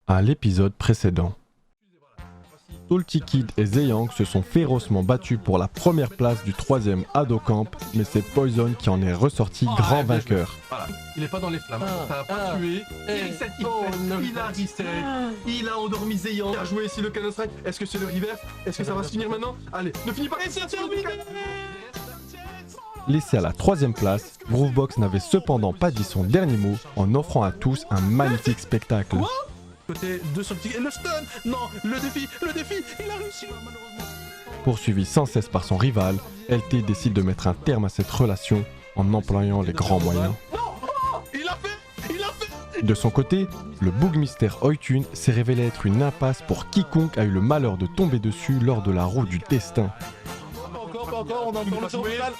À l'épisode précédent, Salty Kid et Zeyang se sont férocement battus pour la première place du 3ème Hadocamp, mais c'est Poison qui en est ressorti grand vainqueur. Voilà. Il est pas dans les flammes, ça a pas tué. Il reset, il a reset, il a endormi Zeyang. Il a joué ici le Canon Strike. Est-ce que c'est le reverse? Est-ce que ça va se finir maintenant? Allez, ne finis pas. Et c'est terminé. Laissé à la 3ème place, Groovebox n'avait cependant pas dit son dernier mot en offrant à tous un magnifique spectacle. Côté de Salty et le stun. Non, le défi, il a réussi malheureusement. Poursuivi sans cesse par son rival, LT décide de mettre un terme à cette relation en employant les grands moyens. Non, oh, il a fait. De son côté, le Bougmister Oitun s'est révélé être une impasse pour quiconque a eu le malheur de tomber dessus lors de la roue du destin. Pas encore, on a encore le tour final.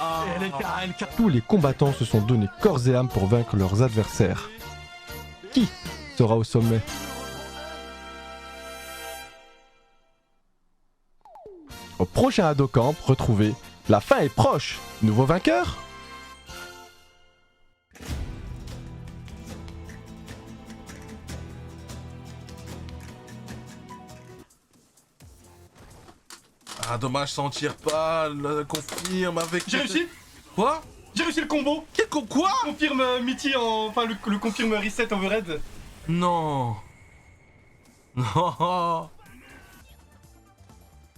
Tous les combattants se sont donnés corps et âme pour vaincre leurs adversaires. Qui sera au sommet? Au prochain Hadocamp, retrouvez la fin est proche. Nouveau vainqueur? Ah dommage, ça en tire pas, le confirme avec... J'ai réussi. Quoi? J'ai réussi le combo. Quoi? Confirme Mitty en... Enfin le confirme reset overhead. Non. Non.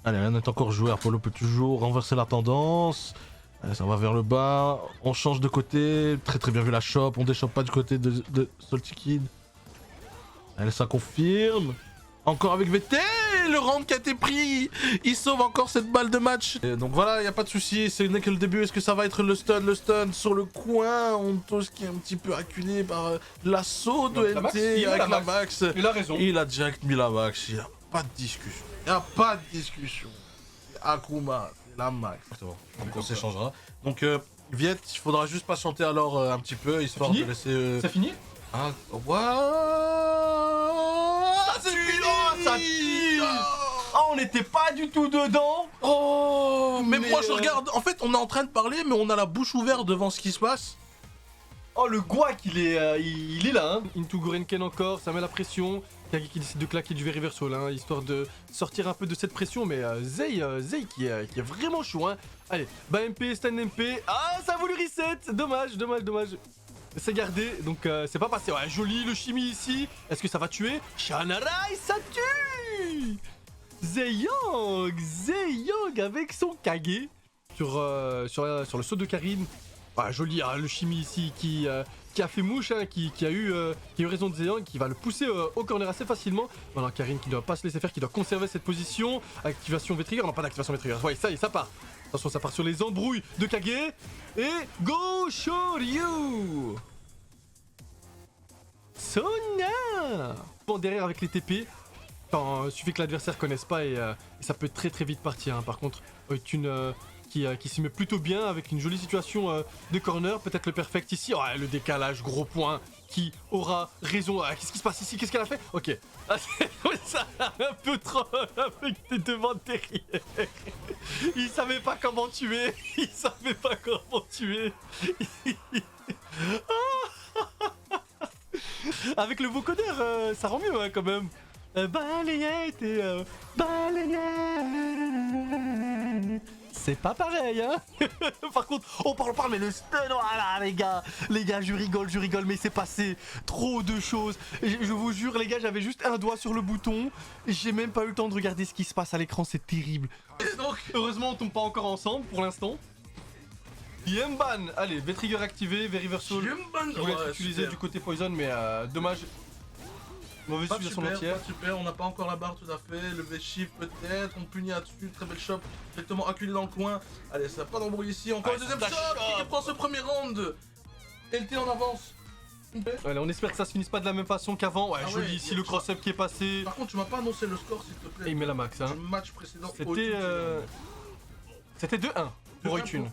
Allez, rien n'est encore joué, Apollo peut toujours renverser la tendance. Allez, ça va vers le bas, on change de côté, très bien vu la shop, on déchoppe pas du côté de Salty Kid. Allez, ça confirme. Encore avec VT, le round qui a été pris, il sauve encore cette balle de match. Et donc voilà, y a pas de souci, ce n'est que le début. Est-ce que ça va être le stun sur le coin? Ontos qui est un petit peu acculé par l'assaut de LT avec la max. Il a raison. Il a direct mis la max, il a pas de discussion. Il a pas de discussion. Akuma, c'est la max. Donc on s'échangera. Donc Viet, il faudra juste patienter alors un petit peu, histoire de laisser... C'est fini? Ah, c'est fini. Ça tire. Oh, on n'était pas du tout dedans. Oh, mais moi je regarde, en fait on est en train de parler mais on a la bouche ouverte devant ce qui se passe. Oh, le guac il est là hein. Into Gorenken encore, ça met la pression. Kage qui décide de claquer du very reversal hein, histoire de sortir un peu de cette pression, mais Zey qui est vraiment chaud hein. Allez, bas MP, stun MP. Ah, ça a voulu reset. Dommage. C'est gardé, donc c'est pas passé. Ouais, joli le chimie ici. Est-ce que ça va tuer? Shanarai, ça tue. Zeyang avec son Kage sur le saut de Karine. Ah, joli, hein, le chimie ici qui a fait mouche, hein, qui a eu raison de Zeyang, qui va le pousser au corner assez facilement. Voilà, Karine qui ne doit pas se laisser faire, qui doit conserver cette position. Activation V-Trigger, non pas d'activation V-Trigger. Ouais, ça y est, ça part. Attention, ça part sur les embrouilles de Kage. Et Go Shoryu Sona. Bon, derrière avec les TP. Il suffit que l'adversaire connaisse pas et ça peut très vite partir. Hein. Par contre, une qui s'y met plutôt bien avec une jolie situation de corner. Peut-être le perfect ici. Oh, le décalage, gros point. Qui aura raison? Qu'est-ce qui se passe ici? Qu'est-ce qu'elle a fait? Ok. Ça un peu trop avec tes devants derrière. Il savait pas comment tuer. Avec le vocodeur, ça rend mieux hein, quand même. Balayette et balayette. C'est pas pareil, hein. Par contre, on parle, mais le stun, voilà, les gars, je rigole, mais c'est passé trop de choses. Je vous jure, les gars, j'avais juste un doigt sur le bouton. J'ai même pas eu le temps de regarder ce qui se passe à l'écran, c'est terrible. Donc, heureusement, on tombe pas encore ensemble pour l'instant. Yemban, allez, V-Trigger activé, V-Reversal. Yemban, qui voulait être utilisé du côté Poison, mais dommage. Mauvaise utilisation entière. Pas super, on n'a pas encore la barre tout à fait, le V-Shift peut-être, on punit là-dessus, très belle shop, directement acculé dans le coin. Allez, ça n'a pas d'embrouille ici, encore le deuxième shot qui prend ce premier round. LT en avance. Allez, on espère que ça se finisse pas de la même façon qu'avant. Ouais, joli ici le cross-up qui est passé. Par contre, tu m'as pas annoncé le score s'il te plaît. Et il met la max hein. Le match précédent. C'était 2-1 pour Oitun.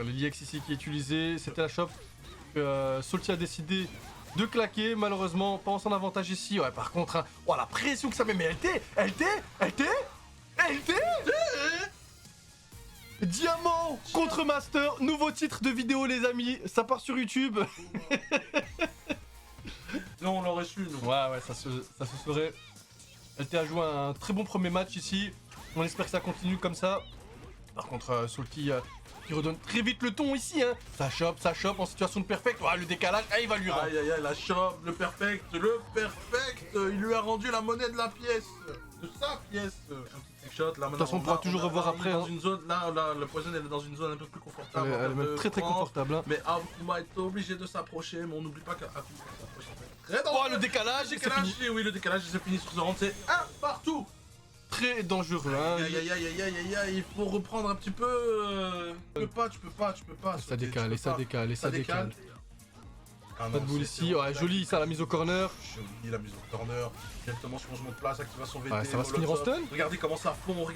Le LIX ici qui est utilisé, c'était la shop. Salty a décidé de claquer, malheureusement, pas en son avantage ici. Ouais, par contre, hein, oh, la pression que ça met, mais LT Diamant contre Master, nouveau titre de vidéo les amis, ça part sur YouTube. Sinon, on l'aurait su, nous. Ouais, ça se saurait. LT a joué un très bon premier match ici. On espère que ça continue comme ça. Par contre, Salty qui redonne très vite le ton ici. Hein. Ça chope en situation de perfect. Ouais, le décalage, il va lui rendre. Aïe aïe aïe, la chope, le perfect. Il lui a rendu la monnaie de la pièce. De sa pièce. Un petit trickshot, là, De toute façon, on pourra toujours revoir après. Dans Hein. une zone, là, le Poison, elle est dans une zone un peu plus confortable. Elle est même très confortable. Hein. Mais Akuma est obligé de s'approcher, mais on n'oublie pas qu'Akuma s'approche en fait. Très Oh, dangereux. le décalage, c'est fini. Oui, le décalage, c'est fini sur ce round, c'est un partout. Très dangereux. Hein. Aïe aïe aïe aïe aïe aïe aïe, il faut reprendre un petit peu. Tu peux pas. Ça décale, ça décale. Ah Pas de boule ici. Ouais, joli ça, la mise au corner. Joli la mise au corner. Directement changement de place, activation VT. Ouais, ça va se finir en stun. Regardez comment ça fond,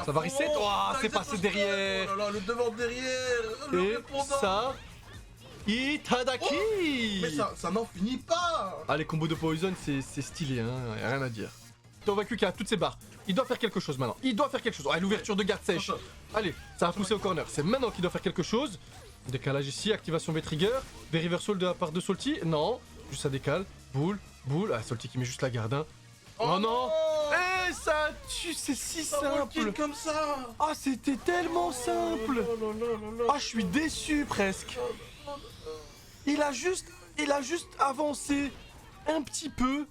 Ça va reset. Oh, c'est passé derrière. Oh là là, le devant derrière. Le Et répondant. ça. Itadaki. Mais ça n'en finit pas. Ah, les combos de Poison, c'est stylé, hein. Y'a rien à dire. Tovaku qui a toutes ses barres. Il doit faire quelque chose maintenant. Ouais, l'ouverture de garde sèche. Allez, ça va pousser au corner. C'est maintenant qu'il doit faire quelque chose. Décalage ici, activation V-Trigger. V-Reversal de la part de Salty. Non, juste ça décale. Boule. Ah, Salty qui met juste la garde. Hein. Oh non. Eh, ça tue, c'est si simple. Comme ça. Ah, c'était tellement simple. Ah, je suis déçu presque. Il a juste avancé un petit peu.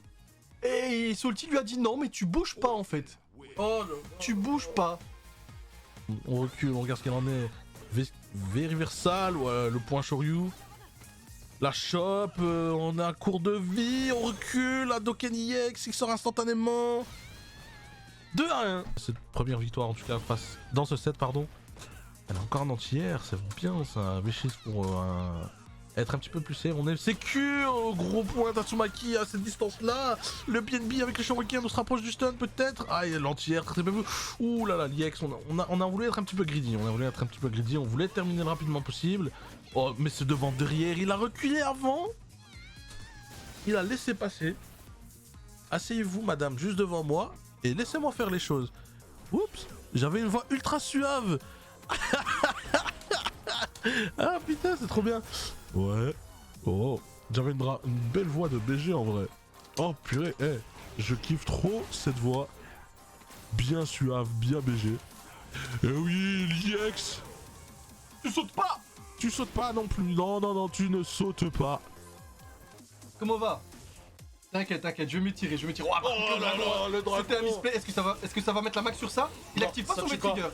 Et Salty lui a dit non, mais tu bouges pas en fait. Oh là. Tu bouges pas. On recule, on regarde ce qu'il en est. V-Reversal, le point Shoryu. La chope, on a un cours de vie, on recule, la Doken EX, il sort instantanément. 2-1. Cette première victoire, en tout cas, dans ce set, pardon. Elle est encore en entière, c'est bien ça. V6 pour être un petit peu plus serré. On est sécure, gros point Tatsumaki à cette distance-là. Le BNB avec le Shuriken, on se rapproche du stun peut-être. Ah, et l'entière, très bien vu. Ouh là là, l'IX, on a voulu être un petit peu greedy. On voulait terminer le rapidement possible. Oh, mais ce devant derrière, il a reculé avant. Il a laissé passer. Asseyez-vous, madame, juste devant moi. Et laissez-moi faire les choses. Oups, j'avais une voix ultra suave. Ah putain, c'est trop bien. Ouais. Oh, j'avais une belle voix de BG en vrai. Oh purée, je kiffe trop cette voix. Bien suave, bien BG. Eh oui, l'IX. Tu sautes pas. Tu sautes pas non plus. Non, tu ne sautes pas. Comment va? T'inquiète, je vais me tirer. Oh là là, le dragon. C'était un misplay. Est-ce que ça va mettre la max sur ça? Il active pas son V-Trigger.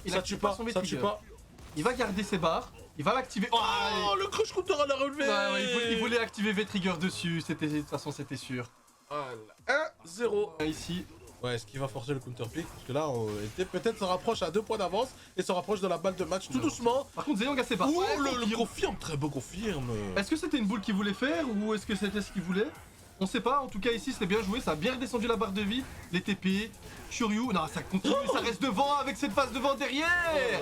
Il va garder ses barres. Il va l'activer. Oh, le crush router à la relevée. Ouais, il voulait activer V-Trigger dessus. De toute façon, c'était sûr. Voilà. 1-0. Ici. Ouais, est-ce qu'il va forcer le counter pick? Parce que là, peut-être se rapproche à 2 points d'avance et se rapproche de la balle de match tout doucement. Par contre, Zeyong a ses barres. Oh, le confirme, très beau confirme. Est-ce que c'était une boule qu'il voulait faire ou est-ce que c'était ce qu'il voulait? On sait pas, en tout cas ici c'était bien joué, ça a bien redescendu la barre de vie, les TP, Shuryu, non ça continue, ça reste devant avec cette phase devant derrière.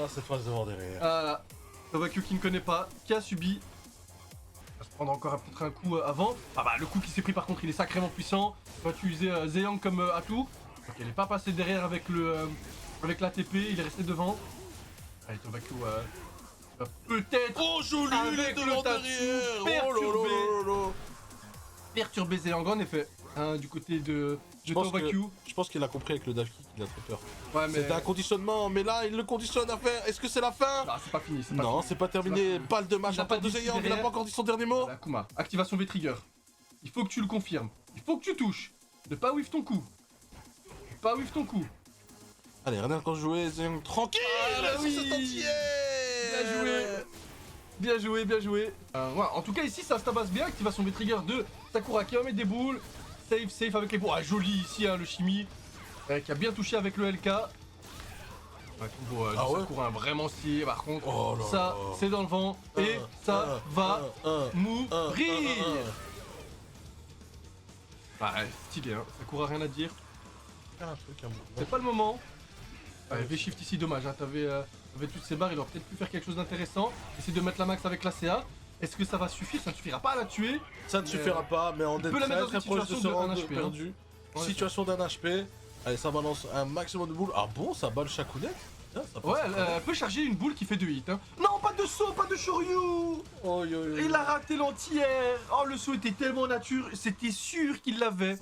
Cette phase devant derrière. Voilà, Tovaku qui ne connaît pas, qui a subi. Il va se prendre encore peut-être un coup avant. Ah bah le coup qui s'est pris par contre il est sacrément puissant, il va utiliser Zeyang comme atout. Donc il n'est pas passé derrière avec avec la TP, il est resté devant. Allez Tovaku va peut-être... Oh joli, avec le derrière. Perturbé Zeyang en effet, hein, du côté de Tovaku. Je pense qu'il a compris avec le dive kick, il a très peur. Ouais, mais... C'était un conditionnement, mais là il le conditionne à faire. Est-ce que c'est la fin? Non, c'est pas fini. Non, c'est pas terminé. Balle de match encore de Zeyang, il a pas encore dit son dernier mot. Akuma, activation V-Trigger. Il faut que tu le confirmes. Il faut que tu touches. Ne pas whiff ton coup. Allez, regarde quand jouer, Zeyang tranquille. Bien joué. Ouais, en tout cas ici ça se tabasse bien, activation V-Trigger de Sakura qui va mettre des boules. Safe avec les boules. Ah joli ici hein, le Shimi. Qui a bien touché avec le LK. Un combo Sakura vraiment stylé par contre. Ça c'est dans le vent et ça va mourir. Ouais, stylé hein, Sakura rien à dire. C'est pas le moment. Ouais, V-Shift ici, dommage, hein. T'avais toutes ces barres, il aurait peut-être pu faire quelque chose d'intéressant. Essayer de mettre la max avec la CA. Est-ce que ça va suffire? Ça ne suffira pas à la tuer. Ça ne suffira pas, mais on est très proche de se rendre perdu. Hein. Situation d'un HP. Allez, ça balance un maximum de boules. Ah bon, ça balle Shakunet? Bien, ça passe, Ouais, ça passe. elle peut charger une boule qui fait 2 hits. Hein. Non, pas de saut, pas de Shoryu. Il a raté l'entière. Oh, le saut était tellement nature, c'était sûr qu'il l'avait.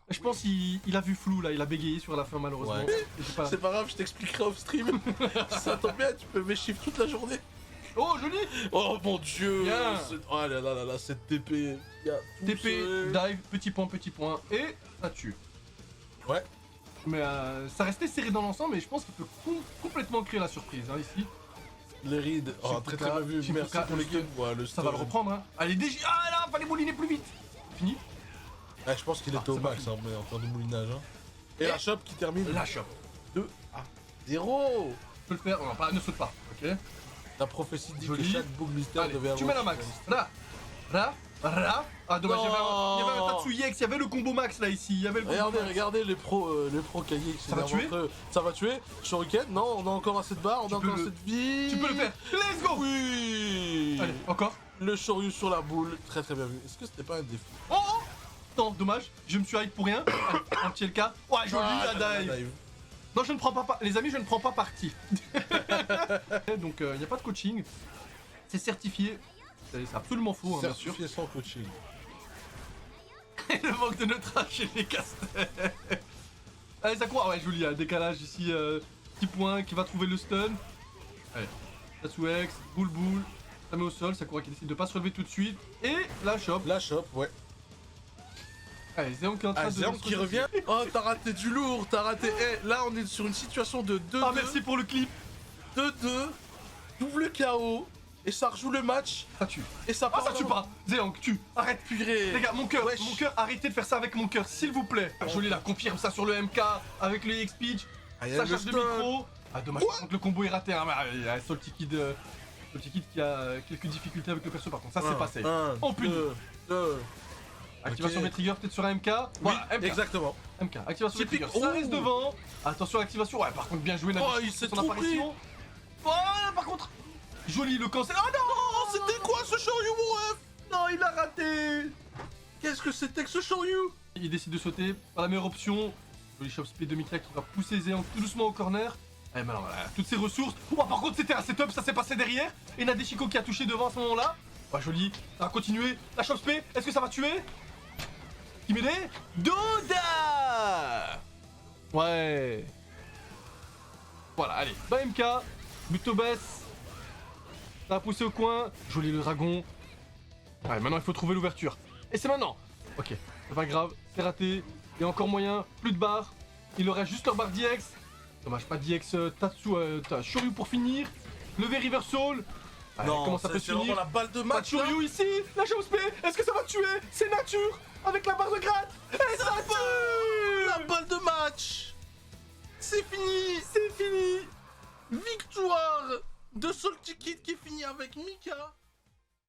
Je pense qu'il a vu flou là, il a bégayé sur la fin malheureusement. Ouais. Et c'est pas- C'est pas grave, je t'expliquerai off stream. Ça tombe bien, tu peux m'échiffrer toute la journée. Oh, joli. Oh mon dieu. Bien. Oh là là là là, cette TP. Il y a tout TP, ce- dive, petit point, et ça tue. Ouais. Mais ça restait serré dans l'ensemble, et je pense qu'il peut complètement créer la surprise hein, ici. Les rides. Oh, Shifuka, très très bien vu. Shifuka, Merci pour le les games. Ouais, le Ça va le stun. reprendre. Hein. Allez, DJ. Ah là, fallait mouliner plus vite. Fini. Ouais, je pense qu'il Ah, était au c'est pas max hein, mais en termes de moulinage. Hein. Et la shop qui termine La chope. 2 à 0. Je peux le faire. Non, pas, ne saute pas. Ok. La prophétie dit Joli. que chaque boucle mystère Allez, devait avoir. tu mets la max. Ra. Ah, dommage, il y avait un Tatsuya X, il y avait le combo max là ici. Il y avait le combo Regardez, max. regardez les pros Kage qui Ça va s'énervent tuer entre eux. Ça va tuer. Shuriken, non, on a encore assez de barres, on a Tu peux encore le- assez de vie. Tu peux le faire. Let's go. Oui. Allez, encore. Le Shoryu sur la boule, très très bien vu. Est-ce que c'était pas un défi? Oh, oh. Non, dommage, je me suis hype pour rien. Allez, un petit LK. Ouais, joli la dive. Non, je ne prends pas, les amis, je ne prends pas parti. Donc, il n'y a pas de coaching. C'est certifié. C'est absolument faux, hein, bien sûr. Certifié sans coaching. Et le manque de neutrage chez les casters. Allez, ça croit. Ouais, joli, un décalage ici. Petit point qui va trouver le stun. Allez, Tatsuex, boule. Ça met au sol, Sakura qui décide de pas se relever tout de suite. Et la chope. La shop, ouais. Allez, Zéon qui est en train Ah, de. Zéon qui revient. Oh, t'as raté du lourd, t'as raté. Eh, là, on est sur une situation de 2-2. Ah, merci pour le clip. 2-2. Double KO. Et ça rejoue le match. Ça tue. Et ça Ah, part. ça tue pas. Zéon, tue. Arrête. Purée. Les gars, mon cœur, Wesh. arrêtez de faire ça avec mon cœur, s'il vous plaît. Joli, la confirme ça sur le MK avec le EX Pitch. Ah, y a Ça le charge de stun. micro. Ah, dommage, par contre, le combo est raté. Hein. Il y a Salty Kid qui a quelques difficultés avec le perso, par contre. Ça, c'est pas safe. Oh, putain. 2. Activation Ok. des triggers, peut-être sur un MK. Voilà, Oui, MK. exactement. MK. Activation des Typique. triggers. Ça Oh. reste devant. Attention à l'activation. Ouais, par contre, bien joué, Navi. Oh, il s'est son trop apparition. Oh, par contre. Joli, le cancel. Oh non. Oh, c'était quoi ce Shoryu, mon ref? Non, il a raté. Qu'est-ce que c'était que ce Shoryu? Il décide de sauter, pas la meilleure option. Joli shop speed de Mika qui va pousser Zéon tout doucement au corner. Eh maintenant, voilà, toutes ses ressources. Oh, par contre, c'était un setup, ça s'est passé derrière. Et Nadeshiko qui a touché devant à ce moment-là. Oh, joli, ça va continuer. La shop speed, est-ce que ça va tuer? Qui m'aide? Doda. Ouais. Voilà, allez, bas MK, buto baisse. Ça va pousser au coin. Joli le dragon. Ouais, maintenant il faut trouver l'ouverture. Et c'est maintenant. Ok, c'est pas grave, c'est raté. Il y a encore moyen, plus de barres. Il aurait juste leur barre d'IX. Dommage, pas d'IX Shoryu pour finir. Levé Reversal. Allez, comment ça peut se c'est vraiment finir? la balle de Pas de match. là. Shoryu ici. La chose P, est-ce que ça va tuer? C'est nature. Avec la barre de gratte. Et ça tue. La balle de match. C'est fini. C'est fini. Victoire de Salty Kid qui finit avec Mika.